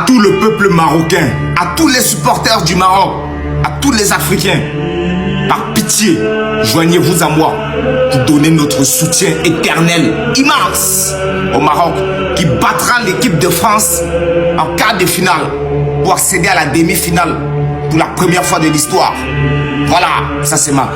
tout le peuple marocain, à tous les supporters du Maroc, à tous les Africains, par pitié, joignez-vous à moi pour donner notre soutien éternel, immense, au Maroc, qui battra l'équipe de France en quart de finale pour accéder à la demi-finale pour la première fois de l'histoire. Voilà, ça c'est ma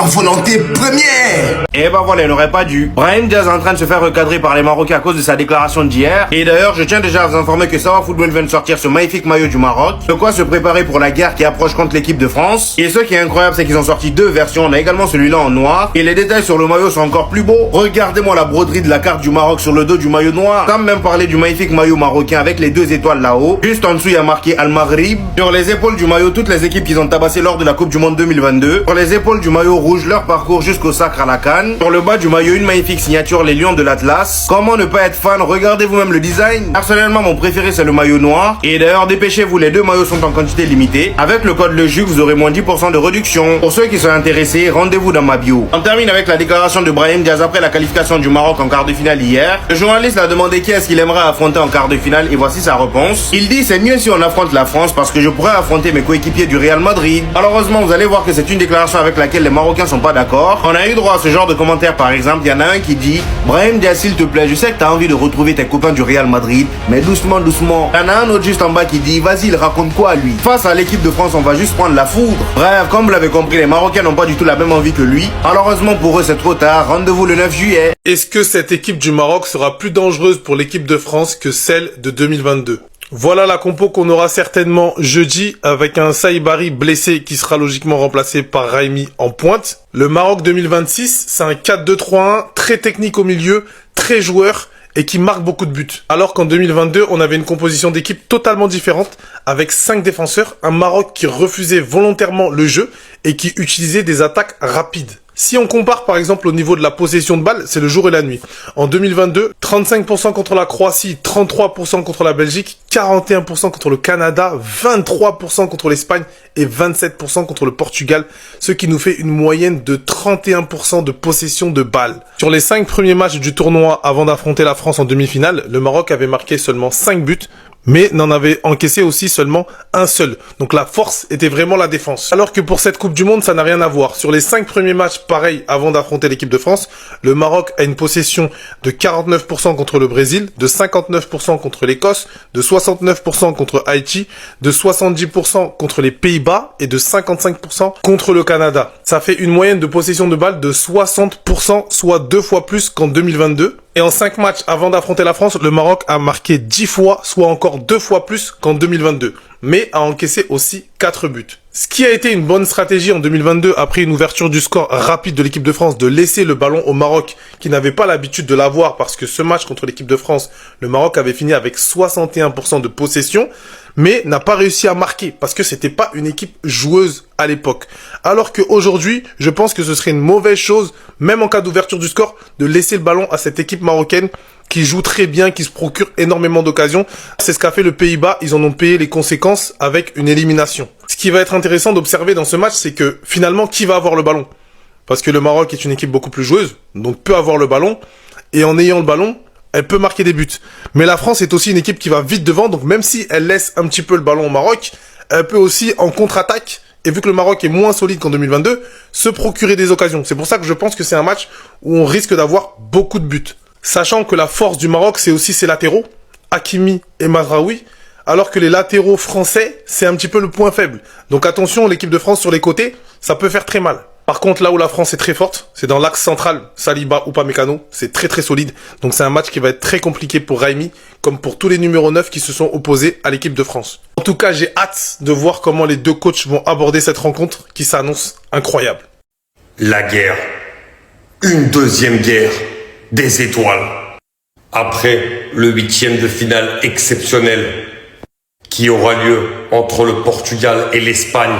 volonté première. Et bah voilà, il n'aurait pas dû. Brahim Diaz est en train de se faire recadrer par les Marocains à cause de sa déclaration d'hier. Et d'ailleurs, je tiens déjà à vous informer que Sawa Football vient de sortir ce magnifique maillot du Maroc. De quoi se préparer pour la guerre qui approche contre l'équipe de France. Et ce qui est incroyable, c'est qu'ils ont sorti deux versions. On a également celui-là en noir. Et les détails sur le maillot sont encore plus beaux. Regardez-moi la broderie de la carte du Maroc sur le dos du maillot noir. Sans même parler du magnifique maillot marocain avec les deux étoiles là-haut. Juste en dessous, il y a marqué Al-Maghrib. Sur les épaules du maillot, toutes les équipes qu'ils ont tabassées lors de la Coupe du Monde 2022. Sur les épaules du maillot rouge, leur parcours jusqu'au sacre à la canne. Sur le bas du maillot, une magnifique signature, les Lions de l'Atlas. Comment ne pas être fan? Regardez vous-même le design. Personnellement, mon préféré, c'est le maillot noir. Et d'ailleurs, dépêchez-vous, les deux maillots sont en quantité limitée. Avec le code LEJUC, vous aurez moins 10% de réduction. Pour ceux qui sont intéressés, rendez-vous dans ma bio. On termine avec la déclaration de Brahim Diaz après la qualification du Maroc en quart de finale hier. Le journaliste a demandé qui est-ce qu'il aimerait affronter en quart de finale et voici sa réponse. Il dit: c'est mieux si on affronte la France parce que je pourrais affronter mes coéquipiers du Real Madrid. Malheureusement, vous allez voir que c'est une déclaration avec laquelle les Marocains sont pas d'accord. On a eu droit à ce genre de commentaires. Par exemple, il y en a un qui dit: Brahim Diaz, s'il te plaît, je sais que tu as envie de retrouver tes copains du Real Madrid, mais doucement, doucement. Il y en a un autre juste en bas qui dit: vas-y, il raconte quoi lui? Face à l'équipe de France, on va juste prendre la foudre. Bref, comme vous l'avez compris, les Marocains n'ont pas du tout la même envie que lui. Malheureusement pour eux, c'est trop tard. Rendez-vous le 9 juillet. Est-ce que cette équipe du Maroc sera plus dangereuse pour l'équipe de France que celle de 2022? Voilà la compo qu'on aura certainement jeudi avec un Saïbari blessé qui sera logiquement remplacé par Raimi en pointe. Le Maroc 2026, c'est un 4-2-3-1 très technique au milieu, très joueur et qui marque beaucoup de buts. Alors qu'en 2022, on avait une composition d'équipe totalement différente avec 5 défenseurs, un Maroc qui refusait volontairement le jeu et qui utilisait des attaques rapides. Si on compare par exemple au niveau de la possession de balle, c'est le jour et la nuit. En 2022, 35% contre la Croatie, 33% contre la Belgique, 41% contre le Canada, 23% contre l'Espagne et 27% contre le Portugal, ce qui nous fait une moyenne de 31% de possession de balle. Sur les 5 premiers matchs du tournoi avant d'affronter la France en demi-finale, le Maroc avait marqué seulement 5 buts, mais n'en avait encaissé aussi seulement un seul. Donc la force était vraiment la défense. Alors que pour cette Coupe du Monde, ça n'a rien à voir. Sur les 5 premiers matchs, pareil, avant d'affronter l'équipe de France, le Maroc a une possession de 49% contre le Brésil, de 59% contre l'Écosse, de 69% contre Haïti, de 70% contre les Pays-Bas et de 55% contre le Canada. Ça fait une moyenne de possession de balle de 60%, soit 2 fois plus qu'en 2022. Et en 5 matchs avant d'affronter la France, le Maroc a marqué 10 fois, soit encore 2 fois plus qu'en 2022. Mais a encaissé aussi 4 buts. Ce qui a été une bonne stratégie en 2022 après une ouverture du score rapide de l'équipe de France de laisser le ballon au Maroc qui n'avait pas l'habitude de l'avoir parce que ce match contre l'équipe de France, le Maroc avait fini avec 61% de possession mais n'a pas réussi à marquer parce que c'était pas une équipe joueuse à l'époque. Alors qu'aujourd'hui, je pense que ce serait une mauvaise chose, même en cas d'ouverture du score, de laisser le ballon à cette équipe marocaine qui joue très bien, qui se procure énormément d'occasions. C'est ce qu'a fait le Pays-Bas, ils en ont payé les conséquences avec une élimination. Ce qui va être intéressant d'observer dans ce match, c'est que finalement, qui va avoir le ballon? Parce que le Maroc est une équipe beaucoup plus joueuse, donc peut avoir le ballon, et en ayant le ballon, elle peut marquer des buts. Mais la France est aussi une équipe qui va vite devant, donc même si elle laisse un petit peu le ballon au Maroc, elle peut aussi en contre-attaque, et vu que le Maroc est moins solide qu'en 2022, se procurer des occasions. C'est pour ça que je pense que c'est un match où on risque d'avoir beaucoup de buts. Sachant que la force du Maroc, c'est aussi ses latéraux, Hakimi et Mazraoui, alors que les latéraux français, c'est un petit peu le point faible. Donc attention, l'équipe de France sur les côtés, ça peut faire très mal. Par contre, là où la France est très forte, c'est dans l'axe central, Saliba ou Upamecano, c'est très très solide. Donc c'est un match qui va être très compliqué pour Raimi, comme pour tous les numéros 9 qui se sont opposés à l'équipe de France. En tout cas, j'ai hâte de voir comment les deux coachs vont aborder cette rencontre qui s'annonce incroyable. La guerre. Une deuxième guerre des étoiles. Après le 8e de finale exceptionnel qui aura lieu entre le Portugal et l'Espagne,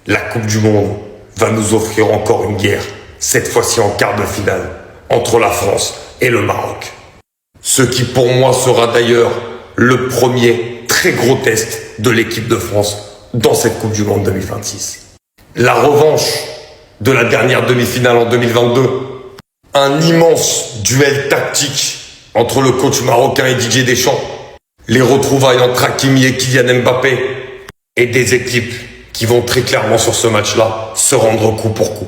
la Coupe du Monde va nous offrir encore une guerre, cette fois-ci en quart de finale, entre la France et le Maroc. Ce qui pour moi sera d'ailleurs le premier très gros test de l'équipe de France dans cette Coupe du Monde 2026. La revanche de la dernière demi-finale en 2022, un immense duel tactique entre le coach marocain et Didier Deschamps, les retrouvailles entre Hakimi et Kylian Mbappé, et des équipes qui vont très clairement sur ce match-là se rendre coup pour coup.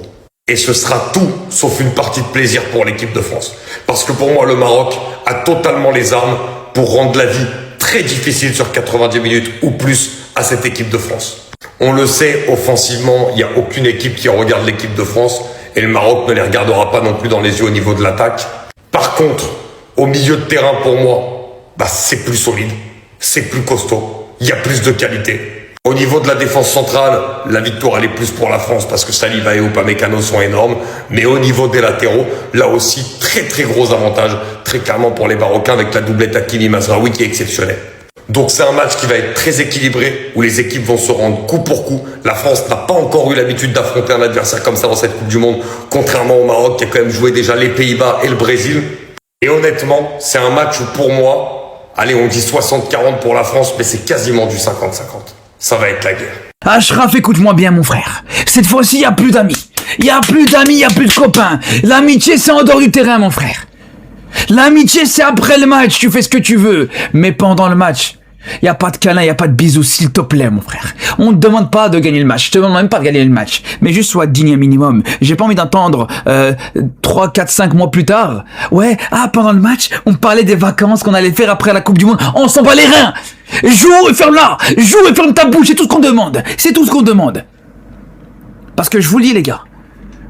Et ce sera tout sauf une partie de plaisir pour l'équipe de France. Parce que pour moi, le Maroc a totalement les armes pour rendre la vie très difficile sur 90 minutes ou plus à cette équipe de France. On le sait, offensivement, il n'y a aucune équipe qui regarde l'équipe de France et le Maroc ne les regardera pas non plus dans les yeux au niveau de l'attaque. Par contre, au milieu de terrain, pour moi, c'est plus solide, c'est plus costaud, il y a plus de qualité. Au niveau de la défense centrale, la victoire elle est plus pour la France parce que Saliba et Upamecano sont énormes. Mais au niveau des latéraux, là aussi, très très gros avantage, très clairement pour les Marocains avec la doublette Hakimi-Mazraoui qui est exceptionnelle. Donc c'est un match qui va être très équilibré, où les équipes vont se rendre coup pour coup. La France n'a pas encore eu l'habitude d'affronter un adversaire comme ça dans cette Coupe du Monde, contrairement au Maroc qui a quand même joué déjà les Pays-Bas et le Brésil. Et honnêtement, c'est un match où pour moi, allez on dit 60-40 pour la France, mais c'est quasiment du 50-50. Ça va être la guerre. Ashraf, écoute-moi bien, mon frère. Cette fois-ci, il n'y a plus d'amis. Il n'y a plus d'amis, il n'y a plus de copains. L'amitié, c'est en dehors du terrain, mon frère. L'amitié, c'est après le match. Tu fais ce que tu veux. Mais pendant le match, il n'y a pas de câlin, il n'y a pas de bisous, s'il te plaît, mon frère. On ne te demande pas de gagner le match. Je te demande même pas de gagner le match. Mais juste sois digne un minimum. J'ai pas envie d'entendre 3, 4, 5 mois plus tard. Ouais, pendant le match, on parlait des vacances qu'on allait faire après la Coupe du Monde. On s'en bat les reins. Joue et ferme-la. Joue et ferme ta bouche. C'est tout ce qu'on demande. C'est tout ce qu'on demande. Parce que je vous le dis, les gars.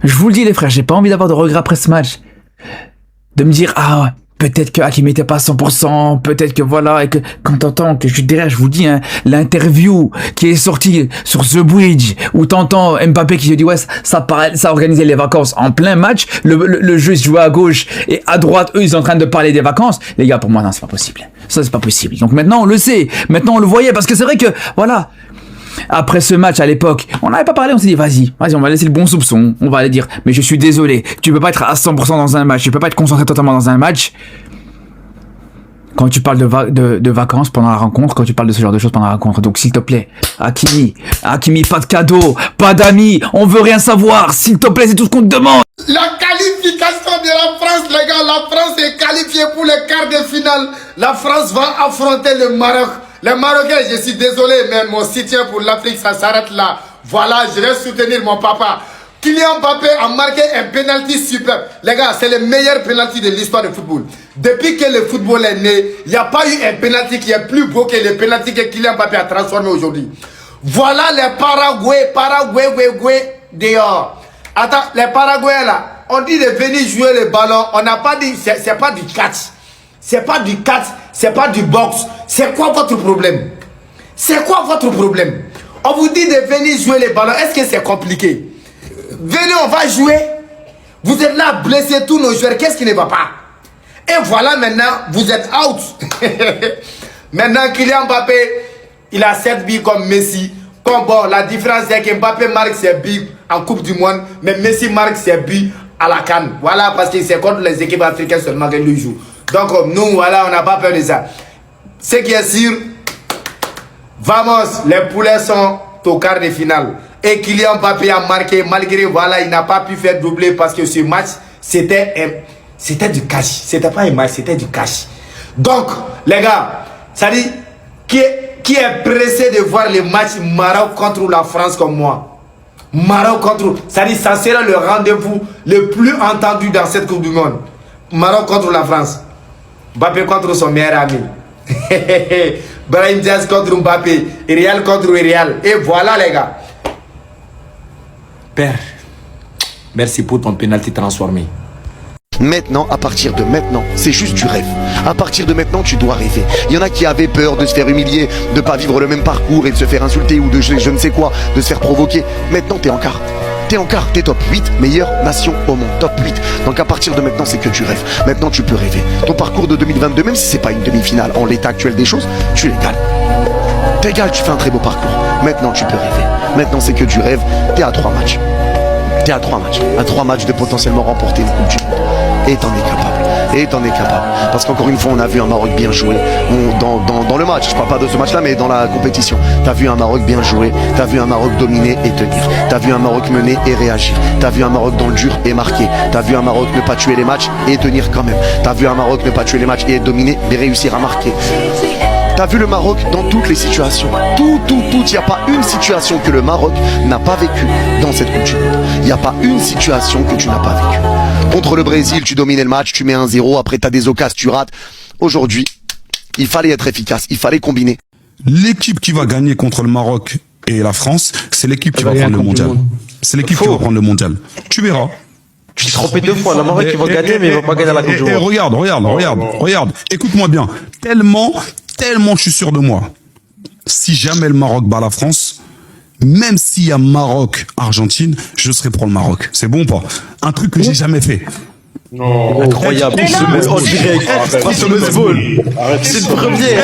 Je vous le dis, les frères. J'ai pas envie d'avoir de regrets après ce match. De me dire, peut-être que Hakimi n'était pas à 100%, peut-être que voilà, et que quand t'entends que je suis derrière, je vous dis, l'interview qui est sortie sur The Bridge, où t'entends Mbappé qui se dit, ouais, ça organisait les vacances en plein match, le jeu se jouait à gauche et à droite, eux, ils sont en train de parler des vacances. Les gars, pour moi, non, c'est pas possible. Ça, c'est pas possible. Donc maintenant, on le sait. Maintenant, on le voyait, parce que c'est vrai que, voilà, après ce match à l'époque, on n'avait pas parlé, on s'est dit vas-y, on va laisser le bon soupçon, on va aller dire mais je suis désolé, tu peux pas être à 100% dans un match, tu peux pas être concentré totalement dans un match. Quand tu parles de vacances pendant la rencontre, quand tu parles de ce genre de choses pendant la rencontre, donc s'il te plaît, Hakimi, pas de cadeau, pas d'amis, on veut rien savoir, s'il te plaît, c'est tout ce qu'on te demande. La qualification de la France, les gars, la France est qualifiée pour les quarts de finale. La France va affronter le Maroc. Les Marocains, je suis désolé, mais mon soutien pour l'Afrique, ça s'arrête là. Voilà, je vais soutenir mon papa. Kylian Mbappé a marqué un penalty superbe. Les gars, c'est le meilleur penalty de l'histoire du football. Depuis que le football est né, il n'y a pas eu un penalty qui est plus beau que le penalty que Kylian Mbappé a transformé aujourd'hui. Voilà les Paraguay dehors. Attends, les Paraguayens là, on dit de venir jouer le ballon. On n'a pas dit, c'est pas du catch. C'est pas du catch, c'est pas du boxe. C'est quoi votre problème? C'est quoi votre problème? On vous dit de venir jouer les ballons. Est-ce que c'est compliqué? Venez, on va jouer. Vous êtes là, blessés tous nos joueurs. Qu'est-ce qui ne va pas? Et voilà, maintenant, vous êtes out. Maintenant, Kylian Mbappé, il a 7 buts comme Messi. Comme bon, la différence c'est que Mbappé marque ses buts en Coupe du Monde, mais Messi marque ses buts à la CAN. Voilà, parce que c'est contre les équipes africaines seulement que lui joue. Donc, nous, voilà, on n'a pas peur de ça. Ce qui est sûr, vamos, les poulets sont au quart de finale. Et Kylian Mbappé a marqué, malgré, voilà, il n'a pas pu faire doubler parce que ce match, c'était du cash. C'était pas un match, c'était du cash. Donc, les gars, ça dit, qui est pressé de voir le match Maroc contre la France comme moi? Maroc contre, ça dit, ça sera le rendez-vous le plus entendu dans cette Coupe du Monde. Maroc contre la France. Mbappé contre son meilleur ami. Brahim Diaz contre Mbappé. Real contre Real. Et voilà, les gars. Père, merci pour ton penalty transformé. Maintenant, à partir de maintenant, c'est juste du rêve. À partir de maintenant, tu dois rêver. Il y en a qui avaient peur de se faire humilier, de pas vivre le même parcours et de se faire insulter ou de je ne sais quoi, de se faire provoquer. Maintenant, t'es en quart. T'es en quart, t'es top 8, meilleure nation au monde, top 8. Donc à partir de maintenant, c'est que tu rêves. Maintenant, tu peux rêver. Ton parcours de 2022, même si c'est pas une demi-finale en l'état actuel des choses, tu l'égales. T'égales, tu fais un très beau parcours. Maintenant, tu peux rêver. Maintenant, c'est que du rêve. T'es à 3 matchs. T'es à 3 matchs. À 3 matchs de potentiellement remporter une Coupe du Monde. Et t'en es capable. Et t'en es capable. Parce qu'encore une fois, on a vu un Maroc bien joué dans le match. Je parle pas de ce match-là, mais dans la compétition. T'as vu un Maroc bien joué. T'as vu un Maroc dominer et tenir. T'as vu un Maroc mener et réagir. T'as vu un Maroc dans le dur et marquer. T'as vu un Maroc ne pas tuer les matchs et tenir quand même. T'as vu un Maroc ne pas tuer les matchs et être dominé, mais réussir à marquer. T'as vu le Maroc dans toutes les situations. Tout. Il n'y a pas une situation que le Maroc n'a pas vécue dans cette Coupe du Monde. Il n'y a pas une situation que tu n'as pas vécue. Contre le Brésil, tu dominais le match, tu mets 1-0, après tu as des occasions, tu rates. Aujourd'hui, il fallait être efficace, il fallait combiner. L'équipe qui va gagner contre le Maroc et la France, c'est l'équipe qui va prendre le mondial. C'est l'équipe qui va prendre le mondial. Tu verras. Tu t'es trompé 2 fois. Le Maroc, il va gagner, mais il va pas gagner la Coupe du Monde. Regarde. Écoute-moi bien. Tellement je suis sûr de moi. Si jamais le Maroc bat la France, même s'il y a Maroc-Argentine, je serai pour le Maroc. C'est bon ou pas? Un truc que j'ai jamais fait. Non. Incroyable. C'est le Mesball. C'est le premier.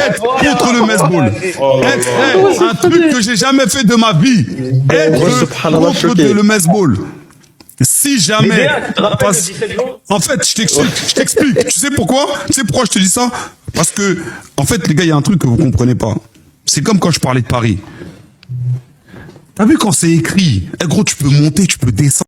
Contre le Mesball. Un truc que j'ai jamais fait de ma vie. Contre le Mesball. Si jamais... En fait, je t'explique. Tu sais pourquoi je te dis ça? Parce que, en fait, les gars, il y a un truc que vous comprenez pas. C'est comme quand je parlais de Paris. T'as vu quand c'est écrit? Eh gros, tu peux monter, tu peux descendre.